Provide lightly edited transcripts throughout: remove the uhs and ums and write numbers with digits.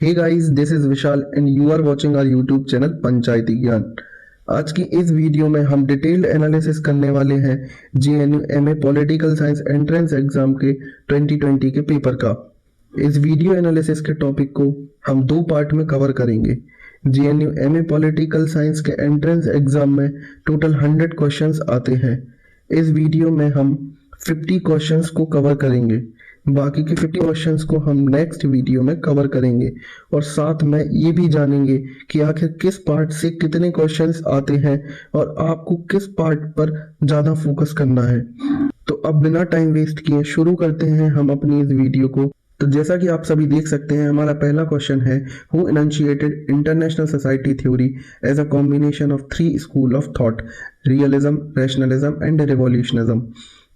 Hey guys, this is Vishal and you are watching our YouTube channel Panchayati Gyan. आज की इस video में हम डिटेल्ड एनालिसिस करने वाले हैं JNU MA political science entrance exam के 2020 के पेपर का। इस वीडियो एनालिसिस के टॉपिक को हम दो पार्ट में कवर करेंगे। जेएनयू एमए पॉलिटिकल साइंस के एंट्रेंस एग्जाम में टोटल 100 क्वेश्चंस आते हैं। इस वीडियो में हम 50 क्वेश्चंस को कवर करेंगे, बाकी के 50 क्वेश्चंस को हम नेक्स्ट वीडियो में कवर करेंगे और साथ में ये भी जानेंगे कि आखिर किस पार्ट से कितने क्वेश्चंस आते हैं और आपको किस पार्ट पर ज़्यादा फोकस करना है। तो अब बिना टाइम वेस्ट किए शुरू करते हैं हम अपनी इस वीडियो को। तो जैसा कि आप सभी देख सकते हैं, हमारा पहला क्वेश्चन है, who initiated international society theory as a combination of 3 school of thought, realism, rationalism and revolutionism.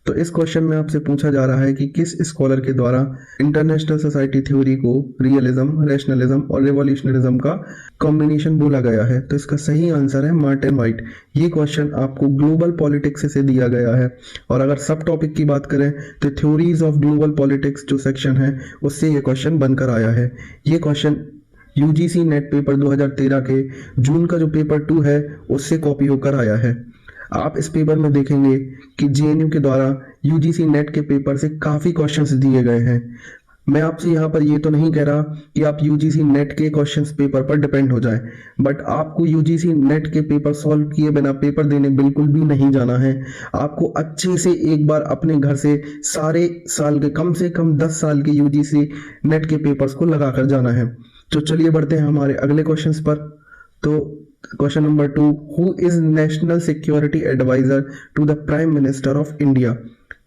तो इस क्वेश्चन में आपसे पूछा जा रहा है कि किस स्कॉलर के द्वारा इंटरनेशनल सोसाइटी थ्योरी को रियलिज्म, रैशनलिज्म और रिवॉल्यूशनरिज्म का कॉम्बिनेशन बोला गया है। तो इसका सही आंसर है मार्टिन वाइट। ये क्वेश्चन आपको ग्लोबल पॉलिटिक्स से दिया गया है और अगर सब टॉपिक की बात करें तो थ्योरीज ऑफ ग्लोबल पॉलिटिक्स जो सेक्शन है उससे ये क्वेश्चन बनकर आया है। ये क्वेश्चन यूजीसी नेट पेपर 2013 के जून का जो पेपर 2 है उससे कॉपी होकर आया है। आप इस पेपर में देखेंगे कि जेएनयू के द्वारा यूजीसी नेट के पेपर से काफ़ी क्वेश्चंस दिए गए हैं। मैं आपसे यहाँ पर ये तो नहीं कह रहा कि आप यूजीसी नेट के क्वेश्चंस पेपर पर डिपेंड हो जाए, बट आपको यूजीसी नेट के पेपर सॉल्व किए बिना पेपर देने बिल्कुल भी नहीं जाना है। आपको अच्छे से एक बार अपने घर से सारे साल के कम से कम 10 साल के यूजीसी नेट के पेपर्स को लगा कर जाना है। तो चलिए बढ़ते हैं हमारे अगले क्वेश्चन पर। तो question number 2, who is national security adviser to the prime minister of India.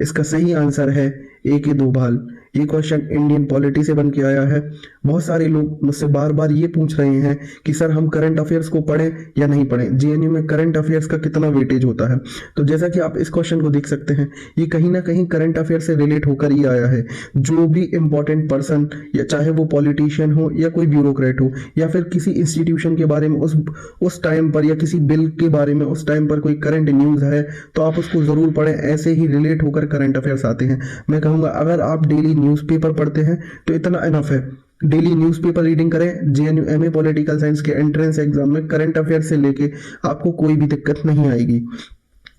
इसका सही आंसर है A.K. दोभाल। ये क्वेश्चन इंडियन पॉलिटी से बन के आया है। बहुत सारे लोग मुझसे बार बार ये पूछ रहे हैं कि सर हम करंट अफेयर्स को पढ़ें या नहीं पढ़ें, जेएनयू में करंट अफेयर्स का कितना वेटेज होता है। तो जैसा कि आप इस क्वेश्चन को देख सकते हैं, ये कहीं ना कहीं करंट अफेयर से रिलेट होकर ही आया है। जो भी इंपॉर्टेंट पर्सन, या चाहे वो पॉलिटिशियन हो या कोई ब्यूरोक्रेट हो या फिर किसी इंस्टीट्यूशन के बारे में उस टाइम पर या किसी बिल के बारे में उस टाइम पर कोई करंट न्यूज़ है तो आप उसको ज़रूर पढ़ें। ऐसे ही रिलेट होकर करंट अफेयर्स आते हैं। मैं कहूँगा अगर आप डेली न्यूज़पेपर पढ़ते हैं तो इतना इनफ है। डेली न्यूज़पेपर रीडिंग करें। जेएनयू एमए पॉलिटिकल साइंस के एंट्रेंस एग्जाम में करंट अफेयर से लेके आपको कोई भी दिक्कत नहीं आएगी।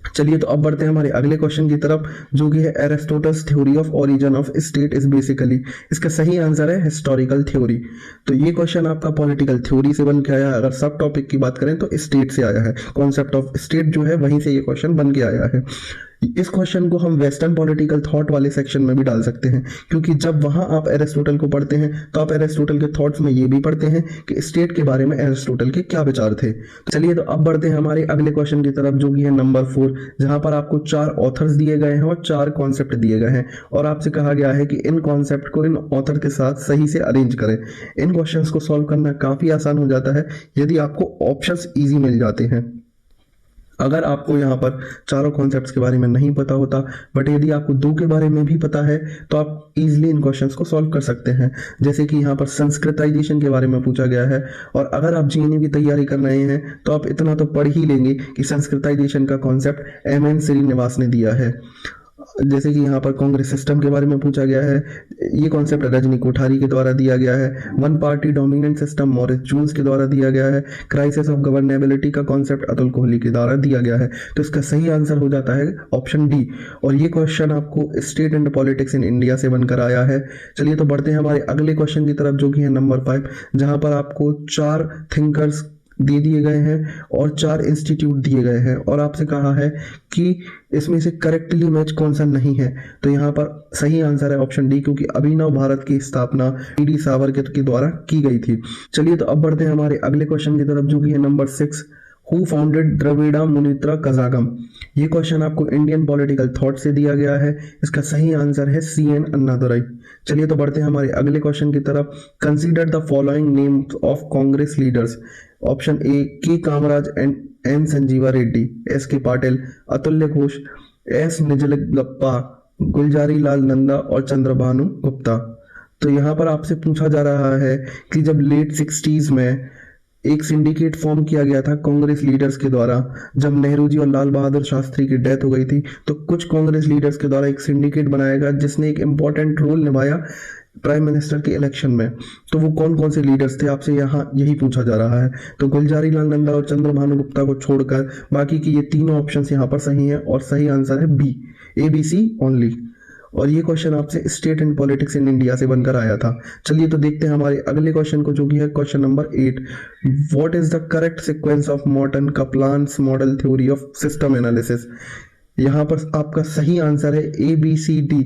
चलिए तो अब बढ़ते हैं हमारे अगले क्वेश्चन की तरफ, जो कि है Aristotle's theory of origin of state is basically. इसका सही आंसर है हिस्टोरिकल थ्योरी। तो ये क्वेश्चन आपका पॉलिटिकल थ्योरी से बन के आया है। अगर सब टॉपिक की बात करें तो स्टेट से आया है। कॉन्सेप्ट ऑफ स्टेट जो है वहीं से ये क्वेश्चन बन के आया है। इस क्वेश्चन को हम वेस्टर्न पॉलिटिकल थॉट वाले सेक्शन में भी डाल सकते हैं, क्योंकि जब वहां आप एरिस्टोटल को पढ़ते हैं तो आप एरिस्टोटल के थॉट्स में ये भी पढ़ते हैं कि स्टेट के बारे में एरिस्टोटल के क्या विचार थे। तो चलिए तो अब बढ़ते हैं हमारे अगले क्वेश्चन की तरफ, जो कि है नंबर 4, जहां पर आपको 4 ऑथर्स दिए गए हैं और 4 कॉन्सेप्ट दिए गए हैं और आपसे कहा गया है कि इन कॉन्सेप्ट को इन ऑथर के साथ सही से अरेंज करें। इन क्वेश्चंस को सॉल्व करना काफी आसान हो जाता है यदि आपको ऑप्शंस इजी मिल जाते हैं। अगर आपको यहाँ पर चारों कॉन्सेप्ट्स के बारे में नहीं पता होता, बट यदि आपको 2 के बारे में भी पता है तो आप इजीली इन क्वेश्चंस को सॉल्व कर सकते हैं। जैसे कि यहाँ पर संस्कृताइजेशन के बारे में पूछा गया है और अगर आप जेएनयू की तैयारी कर रहे हैं तो आप इतना तो पढ़ ही लेंगे कि संस्कृताइजेशन का कॉन्सेप्ट एम.एन. श्रीनिवास ने दिया है। जैसे कि यहाँ पर कांग्रेस सिस्टम के बारे में पूछा गया है, ये कॉन्सेप्ट रजनी कोठारी के द्वारा दिया गया है। One party dominant system Morris Jones के द्वारा दिया गया है। क्राइसिस ऑफ गवर्नेबिलिटी का कॉन्सेप्ट अतुल कोहली के द्वारा दिया गया है। तो इसका सही आंसर हो जाता है ऑप्शन डी। और ये क्वेश्चन आपको state and politics in India से बनकर आया है। चलिए तो बढ़ते हैं हमारे अगले क्वेश्चन की तरफ, जो कि है नंबर 5, जहां पर आपको 4 थिंकर्स दे दिए गए हैं और 4 इंस्टीट्यूट दिए गए हैं और आपसे कहा है कि इसमें से करेक्टली मैच कौन सा नहीं है। तो यहाँ पर सही आंसर है ऑप्शन डी, क्योंकि अभिनव भारत की स्थापना डी सावरकर के द्वारा की गई थी। चलिए तो अब बढ़ते हैं हमारे अगले क्वेश्चन की तरफ, जो कि है number 6, who founded Dravida मुनित्रा Kazhagam. ये क्वेश्चन आपको इंडियन पॉलिटिकल थॉट से दिया गया है। इसका सही आंसर है CN अन्नादुरई। चलिए तो बढ़ते हैं हमारे अगले क्वेश्चन की तरफ। Consider the following names of Congress leaders. Option A, K Kamaraj and N Sanjiva Reddy, S.K. Patil, Atulya Ghosh, S. निजलगप्पा, Gulzari Lal Nanda और चंद्रभानु गुप्ता। तो यहाँ पर आपसे पूछा जा रहा है कि जब लेट 60s में एक सिंडिकेट फॉर्म किया गया था कांग्रेस लीडर्स के द्वारा, जब नेहरू जी और लाल बहादुर शास्त्री की डेथ हो गई थी, तो कुछ कांग्रेस लीडर्स के द्वारा एक सिंडिकेट बनाया गया जिसने एक इंपॉर्टेंट रोल निभाया प्राइम मिनिस्टर के इलेक्शन में, तो वो कौन कौन से लीडर्स थे, आपसे यहाँ यही पूछा जा रहा है। तो गुलजारी लाल नंदा और चंद्रभानु गुप्ता को छोड़कर बाकी की ये तीनों ऑप्शंस यहाँ पर सही हैं और सही आंसर है बी, ABC ओनली। और ये क्वेश्चन आपसे state and politics in India से बनकर आया था। चलिए तो देखते हैं हमारे अगले क्वेश्चन को, जो कि है question number 8। What is the correct sequence of Morton Kaplan's model theory of system analysis. यहाँ पर आपका सही आंसर है ABCD,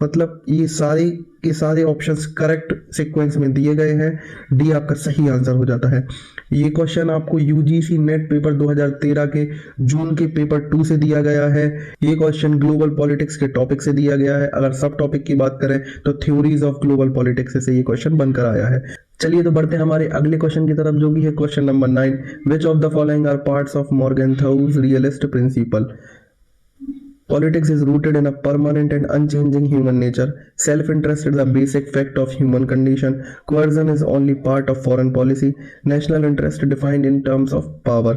मतलब ये सारे ऑप्शंस करेक्ट सीक्वेंस में दिए गए हैं, डी आपका सही आंसर हो जाता है। ये क्वेश्चन आपको UGC नेट पेपर 2013 के जून के पेपर 2 से दिया गया है। ये क्वेश्चन ग्लोबल पॉलिटिक्स के टॉपिक से दिया गया है। अगर सब टॉपिक की बात करें तो थ्योरीज ऑफ ग्लोबल पॉलिटिक्स से ये क्वेश्चन बनकर आया है। चलिए तो बढ़ते हैं हमारे अगले क्वेश्चन की तरफ, जो कि है question number 9। Which of the following are parts of Morgenthau's realist principle. Politics is rooted in a permanent and unchanging human nature. Self-interest is the basic fact of human condition. Coercion is only part of foreign policy. National interest defined in terms of power.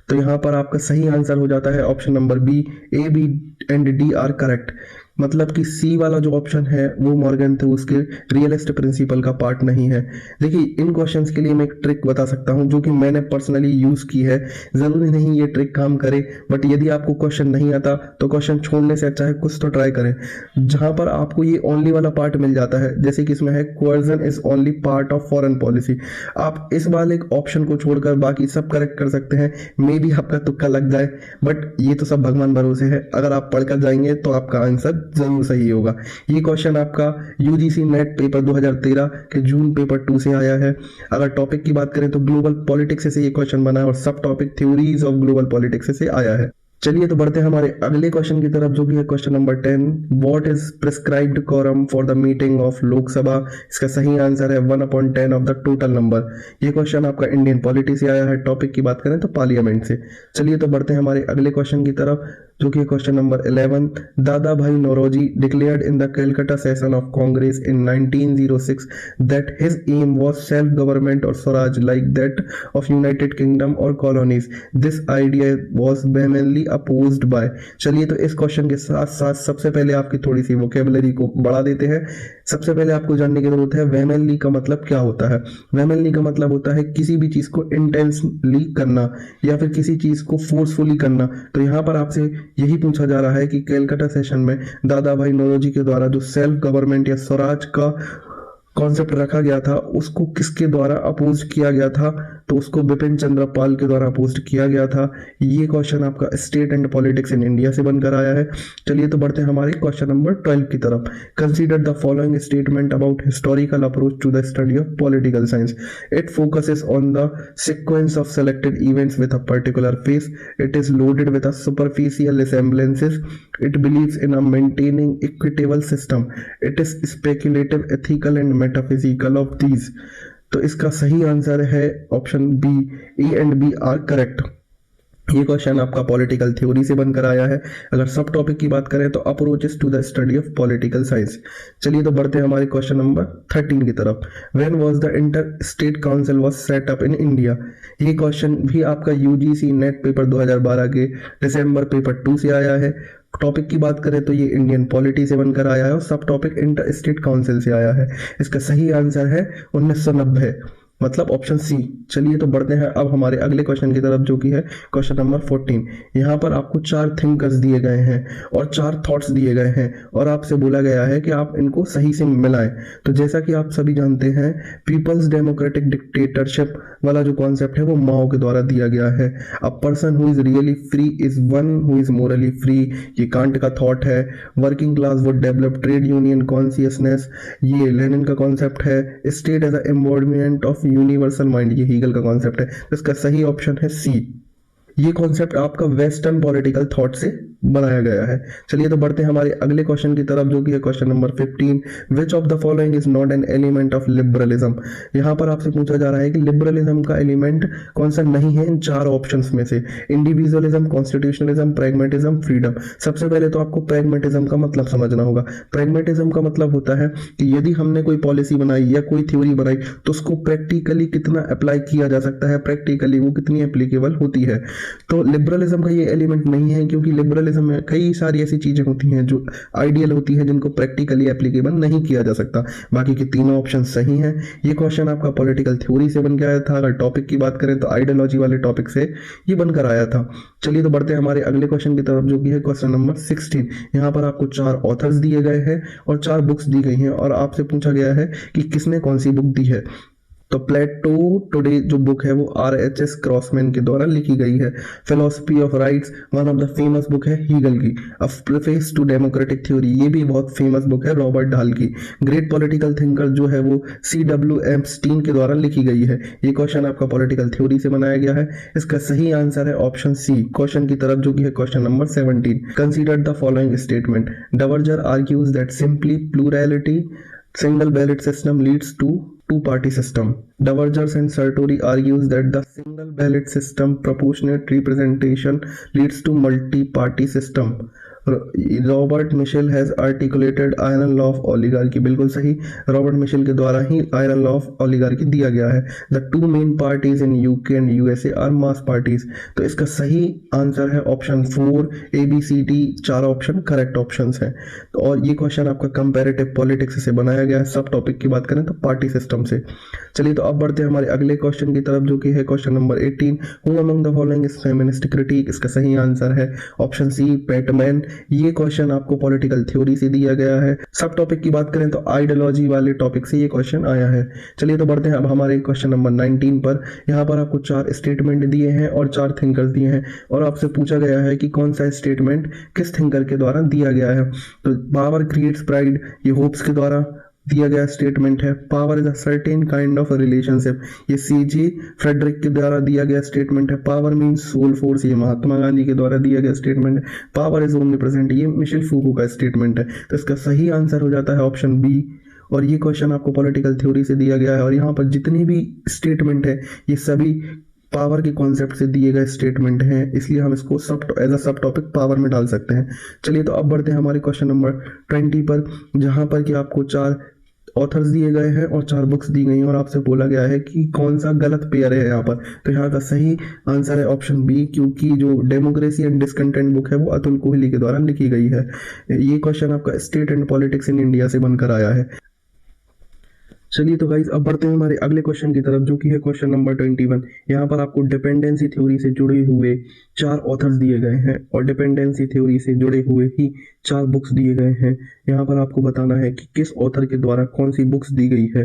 तो यहाँ पर आपका सही answer हो जाता है option number B, A, B and D are correct. मतलब कि सी वाला जो ऑप्शन है वो मॉर्गेनथाउस के रियलिस्ट प्रिंसिपल का पार्ट नहीं है। देखिए इन क्वेश्चंस के लिए मैं एक ट्रिक बता सकता हूं जो कि मैंने पर्सनली यूज की है। जरूरी नहीं ये ट्रिक काम करे, बट यदि आपको क्वेश्चन नहीं आता तो क्वेश्चन छोड़ने से अच्छा है कुछ तो ट्राई करें। जहां पर आपको ये ओनली वाला पार्ट मिल जाता है, जैसे कि इसमें है coercion is only part of foreign policy, आप इस वाले ऑप्शन को छोड़कर बाकी सब करेक्ट कर सकते हैं। मे भी आपका तुक्का लग जाए, बट ये तो सब भगवान भरोसे है। अगर आप पढ़कर जाएंगे तो आपका आंसर जरूर सही होगा। ये क्वेश्चन आपका UGC नेट पेपर 2013 के जून पेपर 2 से आया है। अगर टॉपिक की बात करें तो ग्लोबल पॉलिटिक्स से ये क्वेश्चन बना है और सब topic theories of global politics से आया है। चलिए तो बढ़ते हैं हमारे अगले क्वेश्चन की तरफ, जो कि है question number 10। What is prescribed quorum for the meeting of Lok Sabha. इसका सही आंसर है 1/10 ऑफ द टोटल नंबर। ये क्वेश्चन आपका इंडियन पॉलिटी से आया है। टॉपिक की बात करें तो पार्लियामेंट से। चलिए तो बढ़ते हैं हमारे अगले क्वेश्चन की तरफ, जो कि question number 11। Dadabhai Naoroji declared in the Calcutta session of Congress in 1906 that his aim was self government और swaraj like that of United Kingdom और colonies. This idea was vehemently opposed by. चलिए तो इस क्वेश्चन के साथ साथ सबसे पहले आपकी थोड़ी सी वोकेबुलरी को बढ़ा देते हैं। सबसे पहले आपको जानने की जरूरत है वेहेमेंटली का मतलब क्या होता है। वेहेमेंटली का मतलब होता है किसी भी चीज को इंटेंसली करना या फिर किसी चीज को फोर्सफुली करना। तो यहाँ पर आपसे यही पूछा जा रहा है कि कैलकाटा सेशन में दादा भाई नौरोजी के द्वारा जो सेल्फ गवर्नमेंट या स्वराज का कॉन्सेप्ट रखा गया था उसको किसके द्वारा अपोज किया गया था। तो उसको बिपिन चंद्र पाल के द्वारा अपोज किया गया था। ये क्वेश्चन आपका state and politics in India से बनकर आया है। चलिए तो बढ़ते हैं हमारे क्वेश्चन नंबर 12 की तरफ। Consider the following statement about historical approach to the study of political science. It focuses on the sequence of selected events with a particular phase. It is loaded with a superficial resemblances. It believes in a maintaining equitable system. It is speculative, ethical and metaphysical of these. तो इसका सही answer है option B, A and B are correct. ये question आपका political theory से बनकर आया है। अगर सब टॉपिक की बात करें तो approaches to the study of political science. चलिए तो बढ़ते हैं हमारे क्वेश्चन नंबर 13 की तरफ। When was the inter state council was set up in India. ये क्वेश्चन भी आपका UGC नेट पेपर 2012 के दिसंबर पेपर 2 से आया है। टॉपिक की बात करें तो ये इंडियन पॉलिटी से बनकर आया है और सब टॉपिक इंटर स्टेट काउंसिल से आया है। इसका सही आंसर है 1990, मतलब ऑप्शन सी। चलिए तो बढ़ते हैं अब हमारे अगले क्वेश्चन की तरफ, जो कि है क्वेश्चन नंबर 14। यहाँ पर आपको 4 थिंकर्स दिए गए हैं और 4 थॉट्स दिए गए हैं और आपसे बोला गया है कि आप इनको सही से मिलाएं। तो जैसा कि आप सभी जानते हैं पीपल्स डेमोक्रेटिक डिक्टेटरशिप वाला जो कॉन्सेप्ट है वो माओ के द्वारा दिया गया है। A person who is really free is one who is morally free, ये कांट का थॉट है। Working class would develop trade union consciousness, ये लेनिन का कॉन्सेप्ट है। State as a embodiment of universal mind, ये हीगल का concept है। तो इसका सही ऑप्शन है सी। ये कॉन्सेप्ट आपका वेस्टर्न पॉलिटिकल थॉट से बनाया गया है। चलिए तो बढ़ते हैं हमारे अगले क्वेश्चन की तरफ, जो कि है question number 15। Which of the following is not an element of liberalism. यहाँ पर आपसे पूछा जा रहा है कि लिबरलिज्म का एलिमेंट कौन सा नहीं है इन 4 ऑप्शंस में से। Individualism, constitutionalism, pragmatism, freedom. सबसे पहले तो आपको प्रैग्मेटिज्म का मतलब समझना होगा। प्रैग्मेटिज्म का मतलब होता है कि यदि हमने कोई पॉलिसी बनाई या कोई थ्योरी बनाई तो उसको प्रैक्टिकली कितना अप्लाई किया जा सकता है, प्रैक्टिकली वो कितनी एप्लीकेबल होती है। तो लिबरलिज्म का ये एलिमेंट नहीं है, क्योंकि लिबरलिज्म पॉलिटिकलिज्म में कई सारी ऐसी चीजें होती हैं जो आइडियल होती है, जिनको प्रैक्टिकली एप्लीकेबल नहीं किया जा सकता। बाकी के तीनों ऑप्शन सही हैं। ये क्वेश्चन आपका पॉलिटिकल थ्योरी से बन के आया था। अगर टॉपिक की बात करें तो आइडियोलॉजी वाले टॉपिक से ये बनकर आया था। चलिए तो बढ़ते हैं हमारे अगले क्वेश्चन की तरफ, जो कि है क्वेश्चन नंबर 16। यहाँ पर आपको 4 ऑथर्स दिए गए हैं और 4 बुक्स दी गई हैं और आपसे पूछा गया है कि किसने कौन सी बुक दी है। तो प्लेटो टुडे जो बुक है वो RHS क्रॉसमैन के द्वारा लिखी गई है। Philosophy of rights one of the famous book है हीगल की। अ प्रीफेस टू डेमोक्रेटिक थ्योरी ये भी बहुत फेमस बुक है रॉबर्ट डाल की। ग्रेट पॉलिटिकल थिंकर जो है वो CW एप्स्टीन के द्वारा लिखी गई है। ये क्वेश्चन आपका पॉलिटिकल थ्योरी से बनाया गया है। इसका सही आंसर है ऑप्शन सी। क्वेश्चन की तरफ जो कि है question number 17। Consider the following statement. Duverger argues that simply plurality single ballot system leads to two-party system. Divergers and Sartori argues that the single ballot system proportionate representation leads to multi-party system. Robert Michels has articulated iron law of oligarchy. बिल्कुल सही, Robert Michels के द्वारा ही iron law of oligarchy दिया गया है। The two main parties in UK and USA are mass parties. तो इसका सही आंसर है option 4। ABCD 4 option correct options हैं। तो और ये क्वेश्चन आपका कंपैरेटिव पॉलिटिक्स से बनाया गया है। सब टॉपिक की बात करें तो पार्टी सिस्टम से। चलिए तो अब बढ़ते हैं हमारे अगले क्वेश्चन की तरफ, जो कि है question number 18। Who among the following is feminist critic. इसका सही आंसर है ऑप्शन सी पैटमैन। ये क्वेश्चन आपको पॉलिटिकल थ्योरी से दिया गया है। सब टॉपिक की बात करें तो आइडियोलॉजी वाले टॉपिक से ये क्वेश्चन आया है। चलिए तो बढ़ते हैं अब हमारे क्वेश्चन नंबर 19 पर। यहाँ पर आपको 4 स्टेटमेंट दिए हैं और 4 थिंकर्स दिए हैं और आपसे पूछा गया है कि कौन सा स्टेटमेंट किस थिंकर के द्वारा दिया गया है। तो पावर क्रिएट्स प्राइड ये होप्स के द्वारा दिया गया स्टेटमेंट है। Power is a certain kind of relationship ये CG फ्रेडरिक के द्वारा दिया गया स्टेटमेंट है। पावर मींस सोल फोर्स ये महात्मा गांधी के द्वारा दिया गया स्टेटमेंट है। पावर इज ओमनी प्रेजेंट ये मिशेल फूको का स्टेटमेंट है। तो इसका सही आंसर हो जाता है ऑप्शन बी। और ये क्वेश्चन आपको पॉलिटिकल थ्योरी से दिया गया है और यहाँ पर जितनी भी स्टेटमेंट है ये सभी पावर के कॉन्सेप्ट से दिए गए स्टेटमेंट हैं, इसलिए हम इसको एज अ सब टॉपिक पावर में डाल सकते हैं। चलिए तो अब बढ़ते हैं हमारे क्वेश्चन नंबर 20 पर, जहां पर कि आपको 4 ऑथर्स दिए गए हैं और 4 बुक्स दी गई हैं और आपसे बोला गया है कि कौन सा गलत पेयर है यहाँ पर। तो यहाँ का सही आंसर है ऑप्शन बी, क्योंकि जो डेमोक्रेसी एंड डिसकंटेंट बुक है वो अतुल कोहली के द्वारा लिखी गई है। ये क्वेश्चन आपका state and politics in India से बनकर आया है। चलिए तो गाइस अब बढ़ते हैं हमारे अगले क्वेश्चन की तरफ, जो कि है क्वेश्चन नंबर 21। यहाँ पर आपको डिपेंडेंसी थ्योरी से जुड़े हुए 4 ऑथर्स दिए गए हैं और डिपेंडेंसी थ्योरी से जुड़े हुए ही 4 बुक्स दिए गए हैं। यहाँ पर आपको बताना है कि किस ऑथर के द्वारा कौन सी बुक्स दी गई है।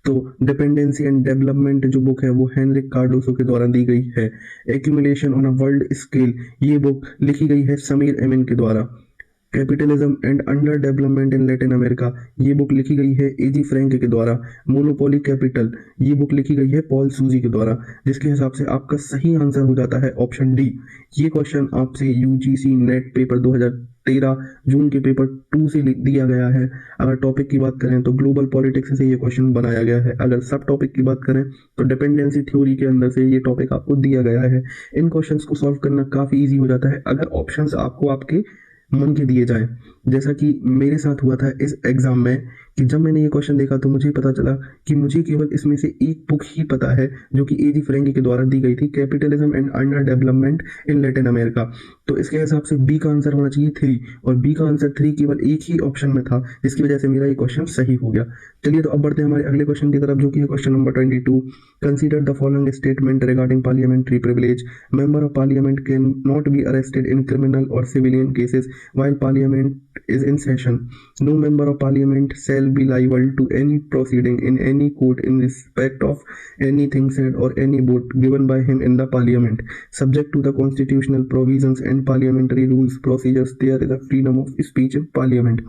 तो डिपेंडेंसी एंड डेवलपमेंट जो बुक है वो हेनरिक कार्डोसो के द्वारा दी गई है। Accumulation on a world scale ये बुक लिखी गई है समीर एमिन के द्वारा। Capitalism and under development in Latin America ये बुक लिखी गई है AG फ्रैंक के द्वारा। मोनोपोली कैपिटल ये बुक लिखी गई है पॉल सूजी के द्वारा, जिसके हिसाब से आपका सही आंसर हो जाता है ऑप्शन डी। ये क्वेश्चन आपसे UGC नेट पेपर 2013 जून के पेपर 2 से दिया गया है। अगर टॉपिक की बात करें तो ग्लोबल पॉलिटिक्स से ये क्वेश्चन बनाया गया है। अगर सब टॉपिक की बात करें तो डिपेंडेंसी थ्योरी के अंदर से ये टॉपिक आपको दिया गया है। इन क्वेश्चंस को सॉल्व करना काफी इजी हो जाता है अगर ऑप्शंस आपको आपके मन के दिए जाए, जैसा कि मेरे साथ हुआ था इस एग्जाम में कि जब मैंने ये क्वेश्चन देखा तो मुझे पता चला कि मुझे केवल इसमें से एक बुक ही पता है जो कि AG फ्रैंक के द्वारा दी गई थी, capitalism and under development in Latin America. तो इसके हिसाब से बी का आंसर होना चाहिए 3 और बी का आंसर 3 केवल एक ही ऑप्शन में था, जिसकी वजह से मेरा ये क्वेश्चन सही हो गया। चलिए तो अब बढ़ते हैं हमारे अगले क्वेश्चन की तरफ, जो कि है question number 22। Consider the following statement regarding parliamentary privilege. Member of parliament can not be arrested in criminal और civilian cases while parliament is in session. No member of parliament shall be liable to any proceeding in any court in respect of anything said or any vote given by him in the parliament, subject to the constitutional provisions and parliamentary rules procedures. There is a freedom of speech in parliament.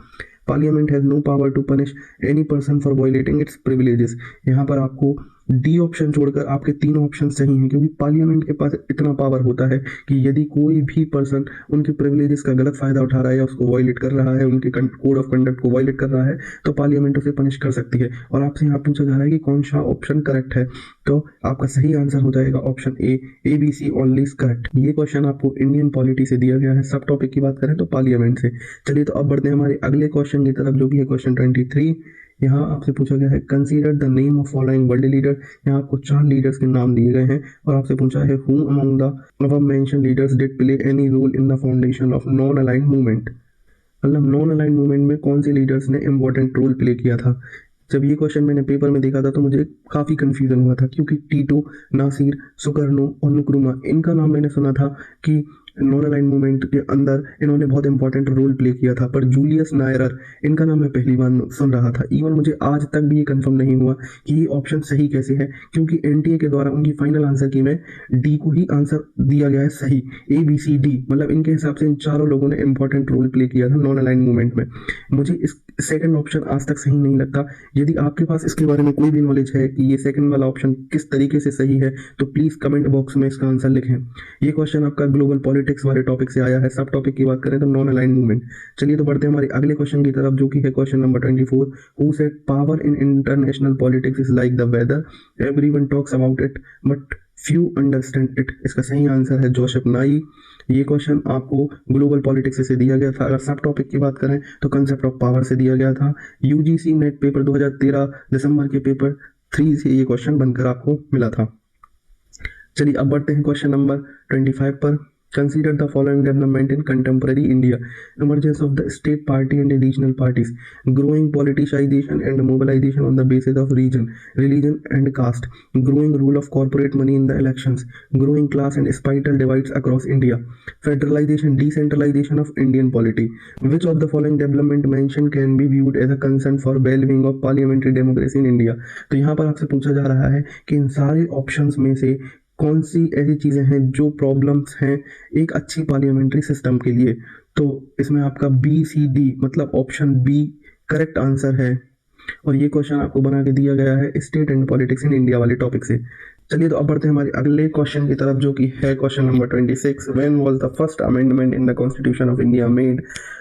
Parliament has no power to punish any person for violating its privileges. यहाँ पर आपको D option छोड़कर आपके 3 option सही हैं, क्योंकि parliament के पास इतना पावर होता है कि यदि कोई भी पर्सन उनके प्रिविलेजेस का गलत फायदा उठा रहा है या उसको वायलेट कर रहा है, उनके कोड ऑफ कंडक्ट को वायलेट कर रहा है, तो पार्लियामेंट उसे पनिश कर सकती है। और आपसे यहाँ पूछा जा रहा है कि कौन सा ऑप्शन करेक्ट है, तो आपका सही आंसर हो जाएगा option A, ABC only is correct. ये क्वेश्चन आपको इंडियन पॉलिटी से दिया गया है। सब टॉपिक की बात करें तो पार्लियामेंट से। चलिए तो अब बढ़ते हैं हमारे अगले क्वेश्चन की तरफ, जो कि है क्वेश्चन 23। यहाँ आपसे पूछा गया है consider the name of following world leader. यहाँ आपको 4 लीडर्स के नाम दिए गए हैं और आपसे पूछा है who among the above mentioned leaders did play any role in the foundation of non aligned movement. मतलब नॉन अलाइन्ड मूवमेंट में कौन से लीडर्स ने इंपॉर्टेंट रोल प्ले किया था। जब ये क्वेश्चन मैंने पेपर में देखा था तो मुझे काफ़ी कंफ्यूजन हुआ था, क्योंकि टीटो, नासिर, सुकर्नो और नुक्रुमा, इनका नाम मैंने सुना था कि नॉन अलाइन्ड मूवमेंट के अंदर इन्होंने बहुत इंपॉर्टेंट रोल प्ले किया था, पर जूलियस नायरर, इनका नाम मैं पहली बार सुन रहा था। इवन मुझे आज तक भी ये कंफर्म नहीं हुआ कि ये ऑप्शन सही कैसे है, क्योंकि एनटीए के द्वारा उनकी फाइनल आंसर की में डी को ही आंसर दिया गया है सही, ABCD। मतलब इनके हिसाब से इन चारों लोगों ने इंपॉर्टेंट रोल प्ले किया था नॉन अलाइन्ड मूवमेंट में। मुझे इस सेकंड ऑप्शन आज तक सही नहीं लगता। यदि आपके पास इसके बारे में कोई भी नॉलेज है कि ये सेकंड वाला ऑप्शन किस तरीके से सही है, तो प्लीज़ कमेंट बॉक्स में इसका आंसर लिखें। ये क्वेश्चन आपका ग्लोबल पॉलिटिक्स वाले टॉपिक से आया है। सब टॉपिक की बात करें तो नॉन अलाइन्ड मूवमेंट। चलिए तो बढ़ते हैं हमारे अगले क्वेश्चन की तरफ, जो कि है question number 24। Who said power in international politics is like the weather, everyone talks about it but few understand it. इसका सही आंसर है जोसेफ नाई। ये क्वेश्चन आपको ग्लोबल पॉलिटिक्स से दिया गया था। अगर सब टॉपिक की बात करें तो कंसेप्ट ऑफ पावर से दिया गया था। यूजीसी नेट पेपर 2013 दिसंबर के पेपर 3 से ये क्वेश्चन बनकर आपको मिला था। चलिए अब बढ़ते हैं क्वेश्चन नंबर 25 पर। Consider the following development in contemporary India: emergence of the state party and regional parties, growing politicization and mobilization on the basis of region, religion and caste, growing role of corporate money in the elections, growing class and spatial divides across India, federalization, decentralization of Indian polity. Which of the following development mentioned can be viewed as a concern for well-being of parliamentary democracy in India? तो यहाँ पर आपसे पूछा जा रहा है कि इन सारे ऑप्शंस में से कौन सी ऐसी चीज़ें हैं जो प्रॉब्लम्स हैं एक अच्छी पार्लियामेंट्री सिस्टम के लिए। तो इसमें आपका BCD मतलब ऑप्शन बी करेक्ट आंसर है। और ये क्वेश्चन आपको बना के दिया गया है state and politics in India वाले टॉपिक से। चलिए तो अब बढ़ते हैं हमारे अगले क्वेश्चन की तरफ, जो कि है question number 26। When was the first amendment in the constitution of India made.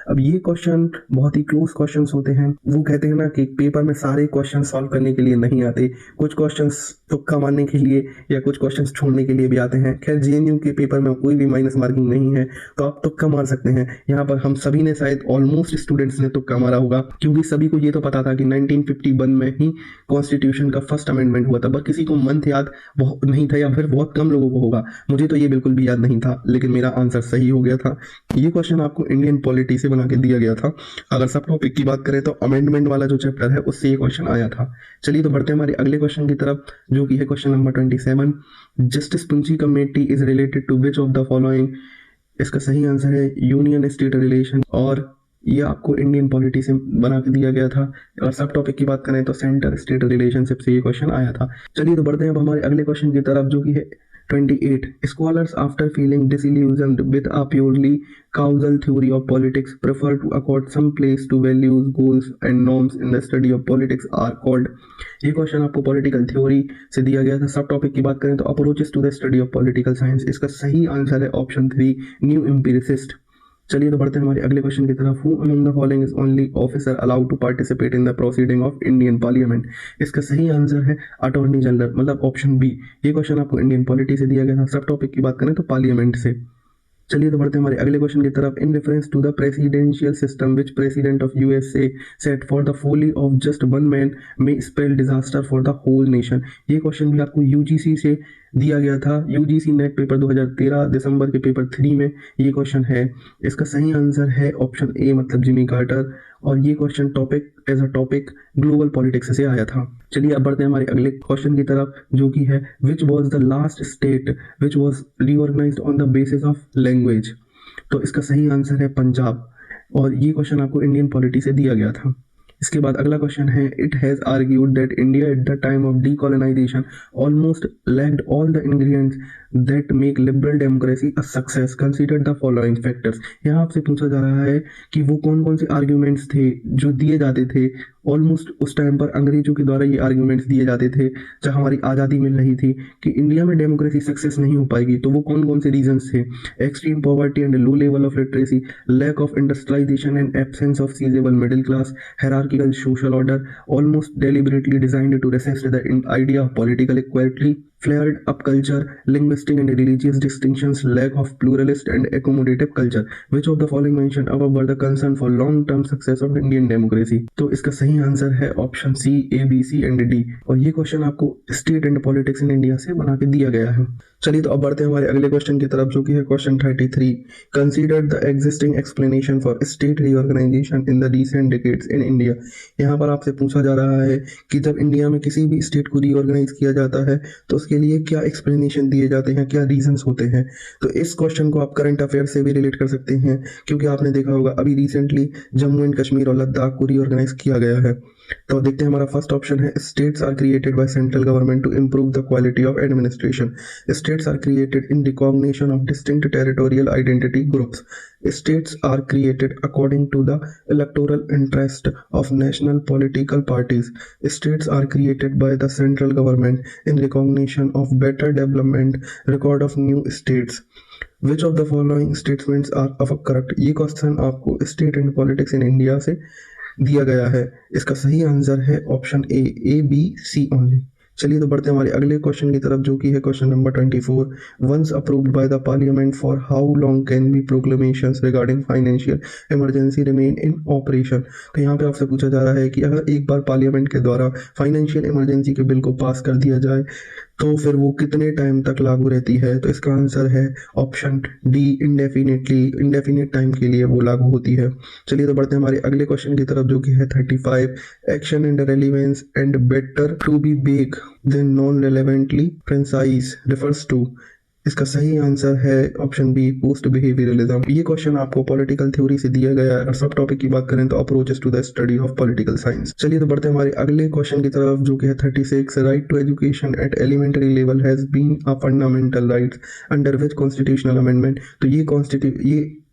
अब ये क्वेश्चन बहुत ही क्लोज क्वेश्चंस होते हैं। वो कहते हैं ना कि पेपर में सारे क्वेश्चन सॉल्व करने के लिए नहीं आते, कुछ क्वेश्चंस तुक्का मारने के लिए या कुछ क्वेश्चंस छोड़ने के लिए भी आते हैं। खैर JNU के पेपर में कोई भी माइनस मार्किंग नहीं है, तो आप तुक्का मार सकते हैं। यहाँ पर हम सभी ने शायद ऑलमोस्ट स्टूडेंट्स ने तुक्का मारा होगा, क्योंकि सभी को ये तो पता था कि 1951 में ही कॉन्स्टिट्यूशन का फर्स्ट अमेंडमेंट हुआ था, पर किसी को मंथ याद नहीं था, या फिर बहुत कम लोगों को होगा। मुझे तो ये बिल्कुल भी याद नहीं था, लेकिन मेरा आंसर सही हो गया था। ये क्वेश्चन आपको इंडियन पॉलिटी से बना के दिया गया था। अगर सब टॉपिक की बात करें तो अमेंडमेंट वाला जो चैप्टर है उससे ये क्वेश्चन आया था। चलिए तो बढ़ते हैं हमारे अगले क्वेश्चन की तरफ, जो कि है question number 27। Justice Punchhi committee is related to which of the following. इसका सही आंसर है यूनियन स्टेट रिलेशन, और ये आपको इंडियन पॉलिटी से बना के दिया गया था। और सब टॉपिक की बात करें तो सेंटर स्टेट रिलेशनशिप से ये क्वेश्चन आया था। चलिए तो बढ़ते हैं अब हमारे अगले क्वेश्चन की तरफ, जो कि है 28. Scholars, after feeling disillusioned with a purely causal theory of politics, prefer to accord some place to values, goals and norms in the study of politics are called। ये क्वेश्चन आपको पॉलिटिकल थ्योरी से दिया गया था। सब topic की बात करें तो approaches to the study of political science. इसका सही आंसर है ऑप्शन 3 न्यू एम्पिरिसिस्ट। चलिए तो बढ़ते हैं हमारे अगले क्वेश्चन की तरफ। Who among the following is only officer allowed to participate in the proceeding of Indian parliament. इसका सही आंसर है अटॉर्नी जनरल, मतलब ऑप्शन बी। ये क्वेश्चन आपको इंडियन पॉलिटी से दिया गया था। सब टॉपिक की बात करें तो पार्लियामेंट से। चलिए तो बढ़ते हैं हमारे अगले क्वेश्चन की तरफ। In reference to the presidential system which president of USA set for the folly of just one man may spell disaster for the whole nation. ये क्वेश्चन भी आपको UGC से दिया गया था। UGC नेट पेपर 2013 दिसंबर के पेपर 3 में ये क्वेश्चन है। इसका सही आंसर है ऑप्शन ए मतलब जिमी कार्टर, और ये question topic as a topic global politics से आया था। चलिए अब बढ़ते हैं हमारे अगले क्वेश्चन की तरफ, जो कि है which was the last state which was reorganized on the basis of language. तो इसका सही आंसर है पंजाब, और ये क्वेश्चन आपको इंडियन पॉलिटी से दिया गया था। इसके बाद अगला क्वेश्चन है it has argued that India at the time of decolonisation almost lacked all the ingredients that make liberal democracy a success, consider the following factors. यहाँ आपसे पूछा जा रहा है कि वो कौन कौन से आर्ग्यूमेंट्स थे जो दिए जाते थे ऑलमोस्ट उस टाइम पर अंग्रेजों के द्वारा ये आर्ग्यूमेंट्स दिए जाते थे जब हमारी आज़ादी मिल रही थी कि इंडिया में डेमोक्रेसी सक्सेस नहीं हो पाएगी। तो वो कौन कौन से रीजंस थे? Extreme poverty and low level of literacy, lack of industrialization and absence of sizable middle class, hierarchical social order, almost deliberately designed to resist the idea of political equality, flared up culture, linguistic and religious distinctions, lack of pluralist and accommodative culture. Which of the following mentioned above were the concern for long-term success of Indian democracy? तो इसका सही answer है option C, A, B, C and D. और ये question आपको state and politics in India से बना के दिया गया है। चलिए तो अब बढ़ते हैं हमारे अगले क्वेश्चन की तरफ, जो कि है question 33। Consider the existing explanation for state reorganisation in the recent decades in India. यहाँ पर आपसे पूछा जा रहा है कि जब इंडिया में किसी भी स्टेट को रीऑर्गेनाइज किया जाता है तो उसके लिए क्या एक्सप्लेनेशन दिए जाते हैं, क्या रीजंस होते हैं। तो इस क्वेश्चन को आप करंट अफेयर से भी रिलेट कर सकते हैं, क्योंकि आपने देखा होगा अभी रिसेंटली जम्मू एंड कश्मीर और लद्दाख को रीऑर्गेनाइज किया गया है। तो देखते हैं, हमारा फर्स्ट ऑप्शन है states are created by central government to improve the quality of administration. States are created in recognition of distinct territorial identity groups. States are created according to the electoral interest of national political parties. States are created by the central government in recognition of better development record of new states. Which of the following statements are of correct? ये question आपको state and politics in India से दिया गया है। इसका सही answer है option A, B, C only. चलिए तो बढ़ते हैं हमारे अगले क्वेश्चन की तरफ, जो कि है question number 24। Once approved by the parliament for how long can be proclamations regarding financial emergency remain in operation. तो यहाँ पे आपसे पूछा जा रहा है कि अगर एक बार पार्लियामेंट के द्वारा फाइनेंशियल इमरजेंसी के बिल को पास कर दिया जाए तो फिर वो कितने टाइम तक लागू रहती है। तो इसका आंसर है option D, indefinitely, indefinite time के लिए वो लागू होती है। चलिए तो बढ़ते हैं हमारे अगले क्वेश्चन की तरफ, जो कि है 35। Action and relevance and better to be vague than non relevantly precise refers to. इसका सही आंसर है ऑप्शन बी, पोस्ट बिहेवियरलिज्म। ये क्वेश्चन आपको पॉलिटिकल थ्योरी से दिया गया है और सब टॉपिक की बात करें तो approaches to the study of political science. चलिए तो बढ़ते हैं हमारे अगले क्वेश्चन की तरफ, जो कि है 36। Right to education at elementary level has been a fundamental right under which constitutional amendment.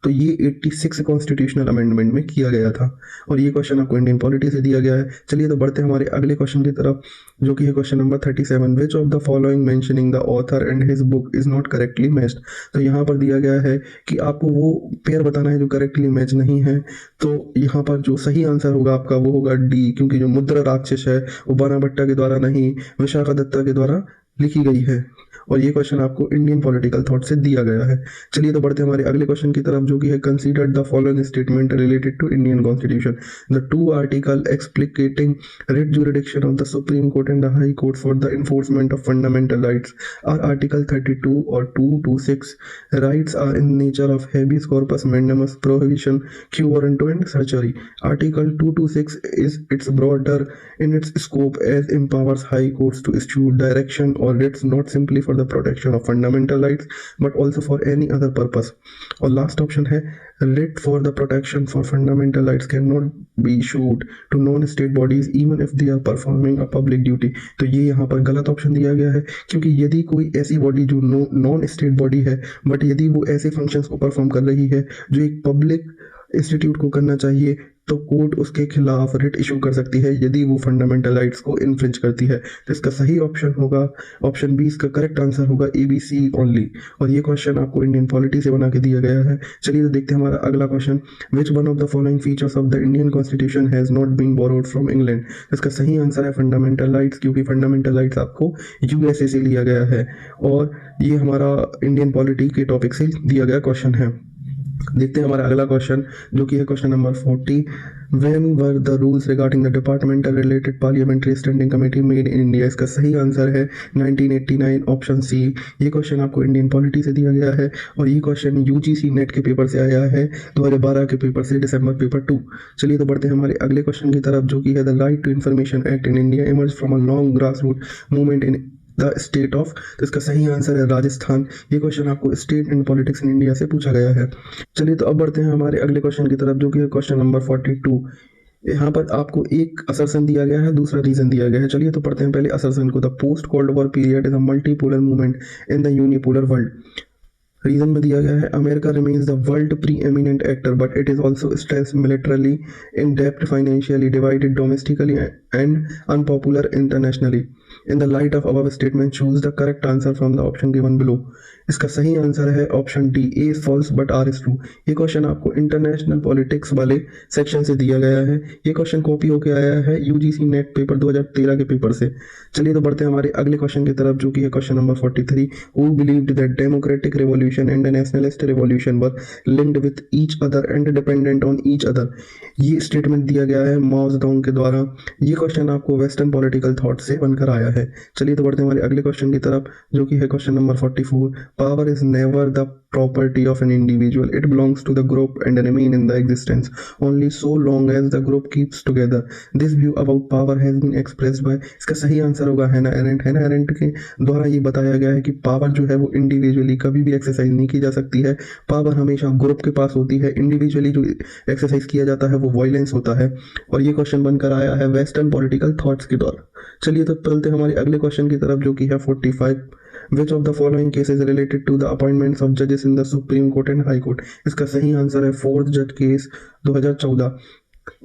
तो ये 86 कॉन्स्टिट्यूशनल अमेंडमेंट में किया गया था और ये क्वेश्चन आपको इंडियन पॉलिटी से दिया गया है। चलिए तो बढ़ते हैं हमारे अगले क्वेश्चन की तरफ, जो कि है question number 37। Which of the following mentioning the author and his book is not correctly matched. तो यहाँ पर दिया गया है कि आपको वो पेयर बताना है जो करेक्टली मैच नहीं है। तो यहाँ पर जो सही आंसर होगा आपका वो होगा डी, क्योंकि जो मुद्रा राक्षस है वो बाणा भट्टा के द्वारा नहीं, विशाखा दत्ता के द्वारा लिखी गई है और ये क्वेश्चन आपको इंडियन पॉलिटिकल थॉट से दिया गया है। चलिए तो बढ़ते हैं हमारे अगले क्वेश्चन की तरफ, जो कि है consider the following statement related to Indian constitution. The two article explicating writ jurisdiction of the supreme court and the high court for the enforcement of fundamental rights are article 32 और 226। Rights are in nature of habeas corpus mandamus prohibition quo warranto and certiorari. Article 226 is its broader in its scope as empowers high courts to issue direction or writs not simply for the protection of fundamental rights but also for any other purpose। और last option है writ for the protection for fundamental rights cannot be issued to non-state bodies even if they are performing a public duty। तो ये यहाँ पर गलत option दिया गया है, क्योंकि यदि कोई ऐसी बॉडी जो नॉन स्टेट बॉडी है बट यदि वो ऐसे फंक्शंस को परफॉर्म कर रही है जो एक पब्लिक इंस्टीट्यूट को करना चाहिए, तो कोर्ट उसके खिलाफ रिट इशू कर सकती है यदि वो फंडामेंटल राइट्स को इन्फ्रिंज करती है। तो इसका सही ऑप्शन होगा ऑप्शन बी, इसका करेक्ट आंसर होगा ए, बी, सी ओनली। और ये क्वेश्चन आपको इंडियन पॉलिटी से बना के दिया गया है। चलिए तो देखते हैं हमारा अगला question. Which one of the following features of the Indian constitution has not been borrowed from England. इसका सही आंसर है फंडामेंटल राइट्स, क्योंकि फंडामेंटल राइट्स आपको यूएसए से लिया गया है और ये हमारा इंडियन पॉलिटी के टॉपिक से दिया गया क्वेश्चन है। देखते हैं हमारा अगला क्वेश्चन, जो कि है question number 40। When were the rules regarding the departmental related parliamentary standing committee made in India? इसका सही आंसर है 1989 ऑप्शन सी। ये क्वेश्चन आपको इंडियन पॉलिटी से दिया गया है और ये क्वेश्चन यूजीसी नेट के पेपर से आया है 2012 के पेपर से, दिसंबर पेपर 2। चलिए तो बढ़ते हैं हमारे अगले क्वेश्चन की तरफ, जो कि है the right to information act in India emerge from a long grass root movement in the state of. तो इसका सही आंसर है राजस्थान। ये क्वेश्चन आपको state and politics in India से पूछा गया है। चलिए तो अब बढ़ते हैं हमारे अगले क्वेश्चन की तरफ, जो कि है क्वेश्चन नंबर 42। यहाँ पर आपको एक असर्शन दिया गया है, दूसरा रीजन दिया गया है। चलिए तो पढ़ते हैं पहले असर्शन को। The post cold war period is a multipolar movement in the unipolar world. Reason में दिया गया है America remains the world preeminent actor but it is also stress militarily in depth financially divided domestically and unpopular internationally. In the light of above statement choose the correct answer from the option given below. इसका सही answer है option D, A is false but R is true. ये question आपको international politics वाले section से दिया गया है। ये क्वेश्चन कॉपी होके आया है यूजीसी नेट पेपर 2013 के पेपर से। चलिए तो बढ़ते हैं हमारे अगले क्वेश्चन की तरफ, जो कि है question number 43। Who believed that democratic revolution and nationalist revolution were linked with each other and dependent on each other. ये स्टेटमेंट दिया गया है माओ जेडोंग के द्वारा। ये क्वेश्चन आपको वेस्टर्न पॉलिटिकल थॉट से बनकर आया है। चलिए तो बढ़ते हैं हमारे अगले क्वेश्चन की तरफ, जो कि है question number 44। Power is never the property of an individual, it belongs to the group and remain in the existence only so long as the group keeps together. This view about power has been expressed by, इसका सही answer होगा हैना errant. हैना errant के द्वारा ये बताया गया है कि पावर जो है वो इंडिविजुअली कभी भी एक्सरसाइज नहीं की जा सकती है, पावर हमेशा ग्रुप के पास होती है। इंडिविजुअली जो एक्सरसाइज किया जाता है वो वायलेंस होता है। और ये क्वेश्चन बनकर आया है वेस्टर्न पॉलिटिकल थॉट्स के द्वारा। चलिए तो चलते हैं हमारे अगले क्वेश्चन की तरफ, जो कि है 45। Which of the following cases related to the appointments of judges in the Supreme Court and High Court? इसका सही आंसर है 4th जज केस 2014।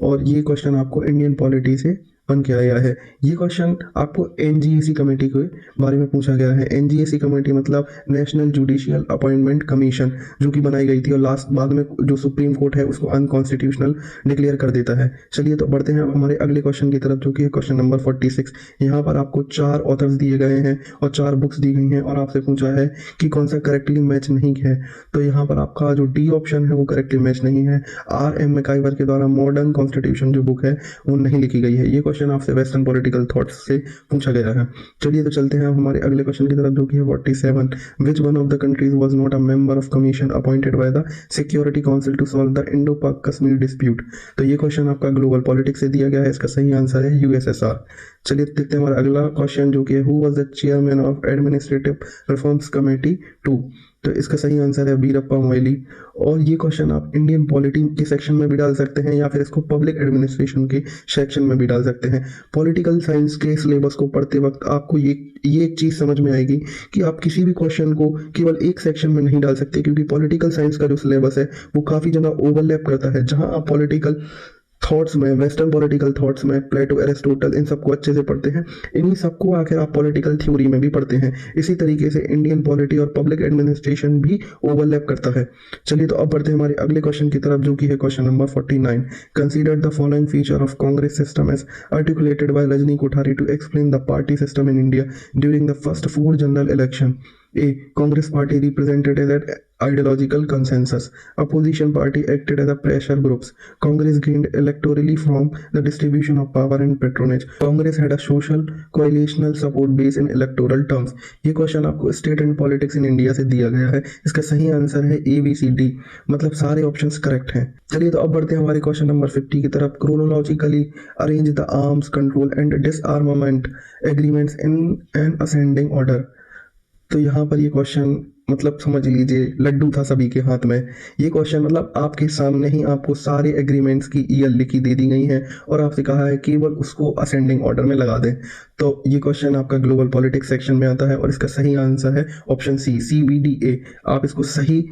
और ये क्वेश्चन आपको इंडियन पॉलिटी से बन के आया है। ये क्वेश्चन आपको एनजीएसी कमेटी के बारे में पूछा गया है। एनजीएसी कमेटी मतलब नेशनल जुडिशियल अपॉइंटमेंट कमीशन, जो कि बनाई गई थी और लास्ट बाद में जो सुप्रीम कोर्ट है उसको अनकॉन्स्टिट्यूशनल डिक्लेयर कर देता है। चलिए तो बढ़ते हैं हमारे अगले क्वेश्चन की तरफ, जो कि है क्वेश्चन नंबर 46। यहाँ पर आपको 4 ऑथर्स दिए गए हैं और 4 बुक्स दी गई हैं और आपसे पूछा है कि कौन सा करेक्टली मैच नहीं है। तो यहाँ पर आपका जो डी ऑप्शन है वो करेक्टली मैच नहीं है। R.M. मैकाइवर के द्वारा मॉडर्न कॉन्स्टिट्यूशन जो बुक है वो नहीं लिखी गई है। ये क्वेश्चन आपसे वेस्टर्न पॉलिटिकल थॉट्स से पूछा गया है। चलिए तो चलते हैं हमारे अगले क्वेश्चन की तरफ, जो कि है 47। Which one of the countries was not a member of commission appointed by the security council to solve the Indo Pak Kashmir dispute. तो ये क्वेश्चन आपका ग्लोबल पॉलिटिक्स से दिया गया है। इसका सही आंसर है यूएसएसआर। चलिए देखते हैं हमारा अगला क्वेश्चन, जो कि है who was the chairman of administrative reforms committee 2। तो इसका सही आंसर है वीरप्पा मोइली। और ये क्वेश्चन आप इंडियन पॉलिटी के सेक्शन में भी डाल सकते हैं या फिर इसको पब्लिक एडमिनिस्ट्रेशन के सेक्शन में भी डाल सकते हैं। पॉलिटिकल साइंस के सिलेबस को पढ़ते वक्त आपको ये एक चीज़ समझ में आएगी कि आप किसी भी क्वेश्चन को केवल एक सेक्शन में नहीं डाल सकते, क्योंकि पॉलिटिकल साइंस का जो सिलेबस है वो काफ़ी जगह ओवरलैप करता है। जहाँ आप पॉलिटिकल थॉट्स में, वेस्टर्न पॉलिटिकल थॉट्स में प्लेटो, एरिस्टोटल, इन सबको अच्छे से पढ़ते हैं, इन्हीं सबको आखिर आप पॉलिटिकल थ्योरी में भी पढ़ते हैं। इसी तरीके से इंडियन पॉलिटी और पब्लिक एडमिनिस्ट्रेशन भी ओवरलैप करता है। चलिए तो अब बढ़ते हैं हमारे अगले क्वेश्चन की तरफ, जो कि है question number 49। Consider the following feature of Congress system as articulated by Rajni Kothari to explain the party system in India during the first 4 general election. A. Congress party represented as an ideological consensus. Opposition party acted as a pressure groups. Congress gained electorally from the distribution of power and patronage. Congress had a social coalitional support base in electoral terms. ये question आपको state and politics in India से दिया गया है। इसका सही answer है ABCD, मतलब सारे ऑप्शंस करेक्ट हैं। चलिए तो अब बढ़ते हैं हमारे क्वेश्चन नंबर 50 की तरफ। Chronologically arrange the arms control and डिसआर्मामेंट agreements in an ascending order. तो यहाँ पर ये क्वेश्चन मतलब समझ लीजिए लड्डू था सभी के हाथ में। ये क्वेश्चन मतलब आपके सामने ही आपको सारे एग्रीमेंट्स की ईयर लिखी दे दी गई है और आपसे कहा है केवल उसको असेंडिंग ऑर्डर में लगा दें। तो ये क्वेश्चन आपका ग्लोबल पॉलिटिक्स सेक्शन में आता है और इसका सही आंसर है ऑप्शन सी, CBDA। आप इसको सही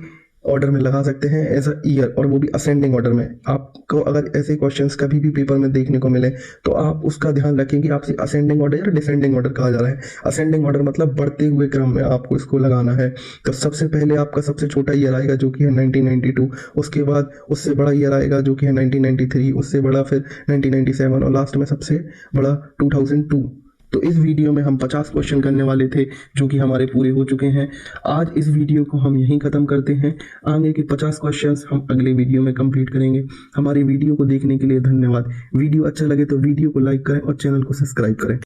ऑर्डर में लगा सकते हैं एज अ ईयर, और वो भी असेंडिंग ऑर्डर में। आपको अगर ऐसे क्वेश्चंस कभी भी पेपर में देखने को मिले तो आप उसका ध्यान रखें कि आपसे असेंडिंग ऑर्डर या डिसेंडिंग ऑर्डर कहा जा रहा है। असेंडिंग ऑर्डर मतलब बढ़ते हुए क्रम में आपको इसको लगाना है। तो सबसे पहले आपका सबसे छोटा ईयर आएगा जो कि है 1992, उसके बाद उससे बड़ा ईयर आएगा जो कि है 1993, उससे बड़ा फिर 1997 और लास्ट में सबसे बड़ा 2002। तो इस वीडियो में हम 50 क्वेश्चन करने वाले थे जो कि हमारे पूरे हो चुके हैं। आज इस वीडियो को हम यहीं ख़त्म करते हैं। आगे के 50 क्वेश्चंस हम अगले वीडियो में कंप्लीट करेंगे। हमारी वीडियो को देखने के लिए धन्यवाद। वीडियो अच्छा लगे तो वीडियो को लाइक करें और चैनल को सब्सक्राइब करें।